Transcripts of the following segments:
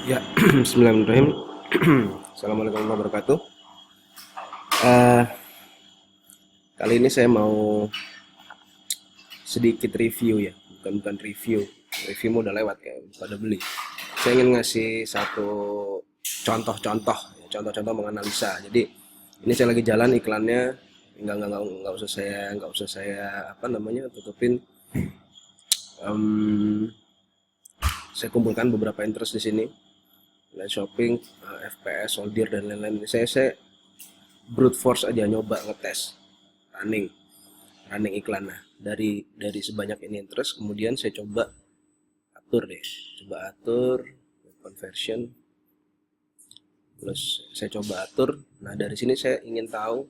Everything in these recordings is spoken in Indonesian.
Ya, Bismillahirrahmanirrahim. Assalamualaikum warahmatullahi wabarakatuh. Eh, Kali ini saya mau sedikit review ya, bukan review. Review mau udah lewat kayak pada beli. Saya ingin ngasih satu contoh-contoh, contoh-contoh menganalisa. Jadi ini saya lagi jalan iklannya, nggak usah saya apa namanya tutupin. Em, saya kumpulkan beberapa interest di sini, online shopping, FPS, soldier dan lain-lain. Saya brute force aja nyoba ngetes running running iklan. Nah, dari sebanyak ini terus kemudian saya coba atur deh, coba atur conversion, terus saya coba atur. Nah, dari sini saya ingin tahu,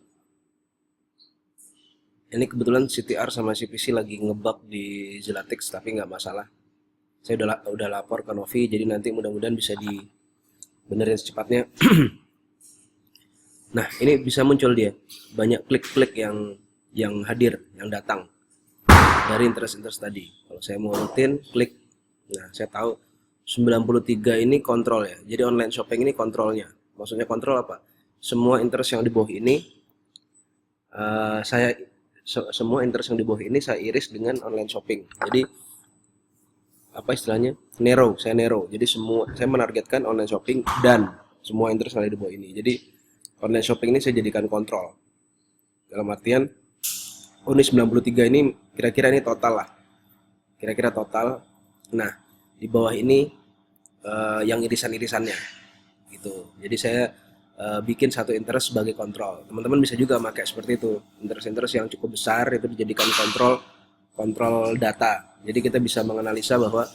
ini kebetulan CTR sama CPC lagi ngebug di Zelatix, tapi nggak masalah, saya udah lapor ke Novi, jadi nanti mudah-mudahan bisa dibenerin secepatnya. Nah, ini bisa muncul dia banyak klik-klik yang hadir, yang datang dari interest-interest tadi. Kalau saya mau rutin klik, nah saya tahu 93 ini kontrol ya. Jadi online shopping ini kontrolnya. Maksudnya kontrol apa? Semua interest yang di bawah ini, saya semua interest yang di bawah ini saya iris dengan online shopping. Jadi apa istilahnya? Saya narrow. Jadi semua saya menargetkan online shopping dan semua interest yang ada di bawah ini. Jadi online shopping ini saya jadikan kontrol. Dalam artian, oh ini 93 ini kira-kira ini total lah. Kira-kira total. Nah, di bawah ini yang irisan-irisannya gitu. Jadi saya bikin satu interest sebagai kontrol. Teman-teman bisa juga pakai seperti itu. Interest-interest yang cukup besar itu dijadikan kontrol data. Jadi kita bisa menganalisa bahwa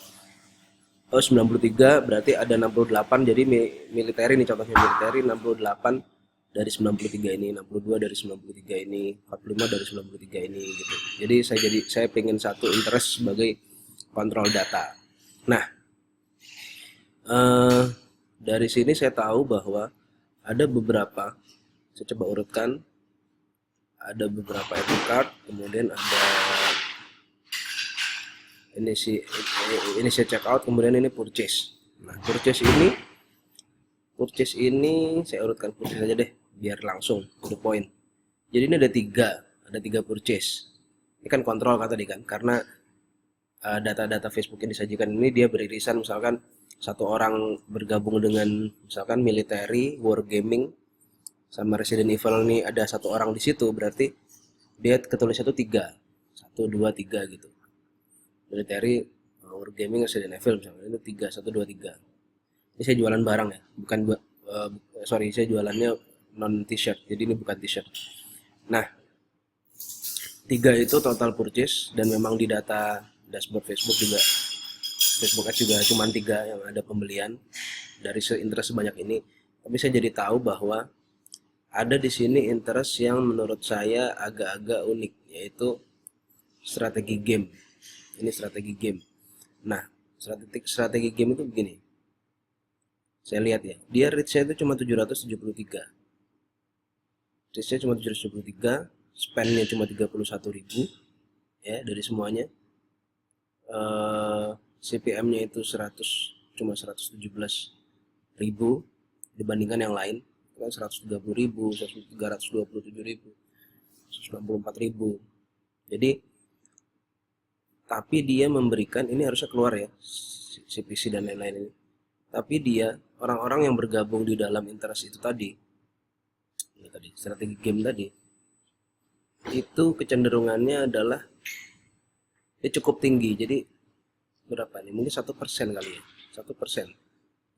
oh 93 berarti ada 68, jadi militer ini contohnya, militer 68 dari 93 ini, 62 dari 93 ini, 45 dari 93 ini gitu. Jadi saya pengen satu interest sebagai kontrol data. Nah, dari sini saya tahu bahwa ada beberapa, saya coba urutkan, ada beberapa card, kemudian ada ini saya check out, kemudian ini purchase. Nah, purchase ini saya urutkan purchase aja deh, biar langsung to the point. Jadi ini ada tiga purchase. Ini kan kontrol kan tadi kan, karena data-data Facebook yang disajikan ini dia beririsan, misalkan satu orang bergabung dengan misalkan military, wargaming, sama Resident Evil ini ada satu orang di situ, berarti dia ketulis satu dua tiga gitu. Military, wargaming, Resident Evil misalnya itu tiga, satu dua tiga. Ini saya jualan barang ya, bukan sorry, saya jualannya non t-shirt, jadi ini bukan t-shirt. Nah, tiga itu total purchase, dan memang di data dashboard Facebook juga, Facebook Ads juga cuma 3 yang ada pembelian dari interest sebanyak ini. Tapi saya jadi tahu bahwa ada di sini interest yang menurut saya agak-agak unik, yaitu strategi game. Ini strategi game. Nah, strategi game itu begini. Saya lihat ya, dia reach-nya itu cuma 773. Reach-nya cuma 773, spend-nya cuma 31.000 ya dari semuanya. CPM-nya itu cuma 117.000 dibandingkan yang lain kan 130.000, 327.000, 164.000. Jadi tapi dia memberikan, ini harusnya keluar ya CPC dan lain-lain ini. Tapi dia orang-orang yang bergabung di dalam interest itu tadi, ini tadi strategi game tadi, itu kecenderungannya adalah dia cukup tinggi. Jadi berapa nih? Mungkin 1% kali ya. 1%.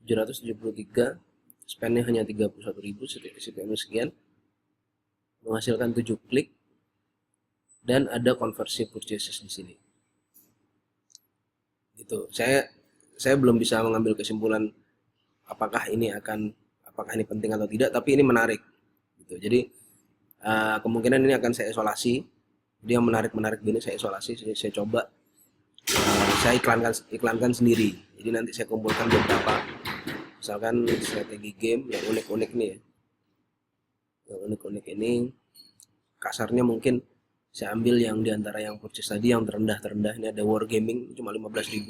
773, spendnya hanya 31.000, CPM sekian, menghasilkan 7 klik, dan ada konversi purchases di sini. Gitu. Saya belum bisa mengambil kesimpulan apakah ini penting atau tidak, tapi ini menarik. Gitu. Jadi kemungkinan ini akan saya isolasi. Dia menarik gini saya isolasi, saya coba, saya iklankan sendiri. Jadi nanti saya kumpulkan beberapa, misalkan strategi game yang unik-unik nih ya. Yang unik-unik ini kasarnya mungkin saya ambil yang diantara yang purchase tadi yang terendah. Ini ada wargaming cuma 15.000,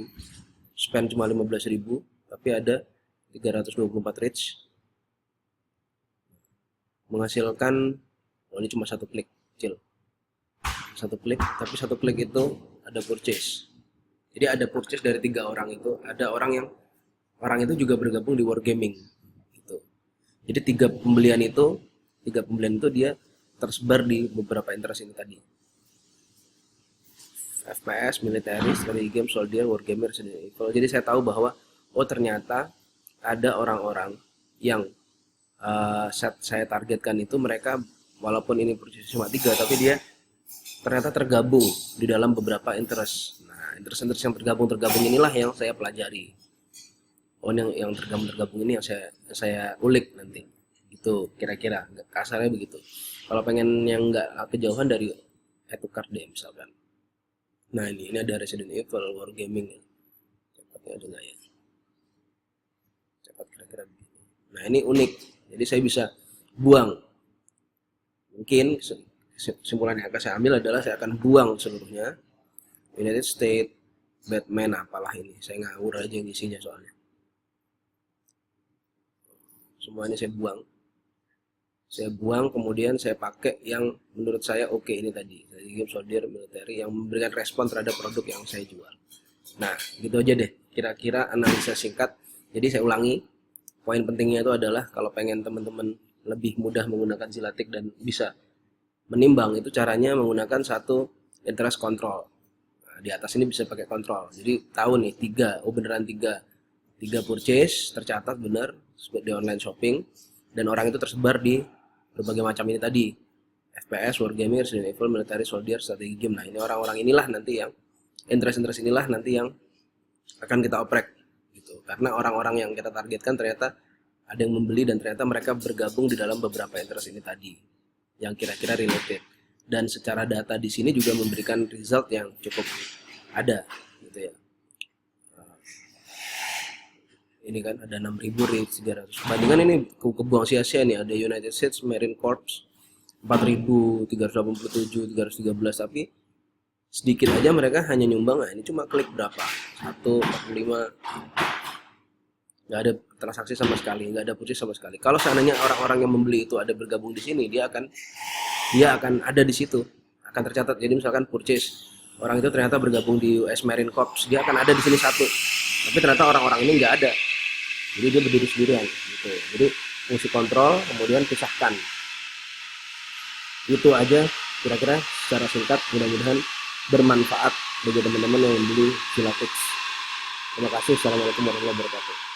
spend cuma 15.000, tapi ada 324 reach, menghasilkan, oh ini cuma satu klik kecil, satu klik, tapi satu klik itu ada purchase. Jadi ada purchase dari 3 orang itu, ada orang itu juga bergabung di Wargaming gitu. Jadi tiga pembelian itu dia tersebar di beberapa interest ini tadi. FPS, military, strategi game, soldier, wargamer, Resident Evil. Jadi saya tahu bahwa oh ternyata ada orang-orang yang saya targetkan itu, mereka walaupun ini purchase cuma 3, tapi dia ternyata tergabung di dalam beberapa interest. Nah, interest yang tergabung inilah yang saya pelajari. Oh, yang tergabung ini yang saya ulik nanti. Gitu kira-kira, kasarnya begitu. Kalau pengen yang nggak kejauhan dari add to cart deh misalkan. Nah, ini ada Resident Evil, Wargaming. Cepatnya ada nggak ya? Cepat kira-kira begini. Nah, ini unik. Jadi saya bisa buang. Mungkin kesimpulan yang akan saya ambil adalah saya akan buang seluruhnya. United States, Batman, apalah ini. Saya ngawur aja isinya soalnya. Semua ini saya buang, kemudian saya pakai yang menurut saya oke ini tadi. Game, soldier, military, yang memberikan respon terhadap produk yang saya jual. Nah, gitu aja deh. Kira-kira analisa singkat. Jadi saya ulangi. Poin pentingnya itu adalah kalau pengen teman-teman lebih mudah menggunakan Zilatik dan bisa menimbang, itu caranya menggunakan satu interest control. Nah, di atas ini bisa pakai kontrol. Jadi tahu nih 3, oh beneran 3 purchase tercatat benar di online shopping, dan orang itu tersebar di berbagai macam ini tadi, FPS, Wargaming, Resident Evil, military, soldier, strategi game. Nah, ini orang-orang inilah nanti yang interest inilah nanti yang akan kita oprek gitu. Karena orang-orang yang kita targetkan ternyata ada yang membeli dan ternyata mereka bergabung di dalam beberapa interest ini tadi yang kira-kira related, dan secara data di sini juga memberikan result yang cukup ada gitu ya. Ini kan ada 6.000 reach 300. Bandingan ini kebuang sia-sia nih, ada United States Marine Corps 4.387, 313, tapi sedikit aja mereka hanya nyumbang. Nah, ini cuma klik berapa? 145. Nggak ada transaksi sama sekali, nggak ada purchase sama sekali. Kalau seandainya orang-orang yang membeli itu ada bergabung di sini, dia akan ada di situ, akan tercatat. Jadi misalkan purchase, orang itu ternyata bergabung di US Marine Corps, dia akan ada di sini 1. Tapi ternyata orang-orang ini nggak ada, jadi dia berdiri sendirian gitu. Jadi fungsi kontrol, kemudian pisahkan. Itu aja kira-kira secara singkat, mudah-mudahan bermanfaat bagi teman-teman yang membeli Zilatik. Terima kasih. Assalamualaikum warahmatullahi wabarakatuh.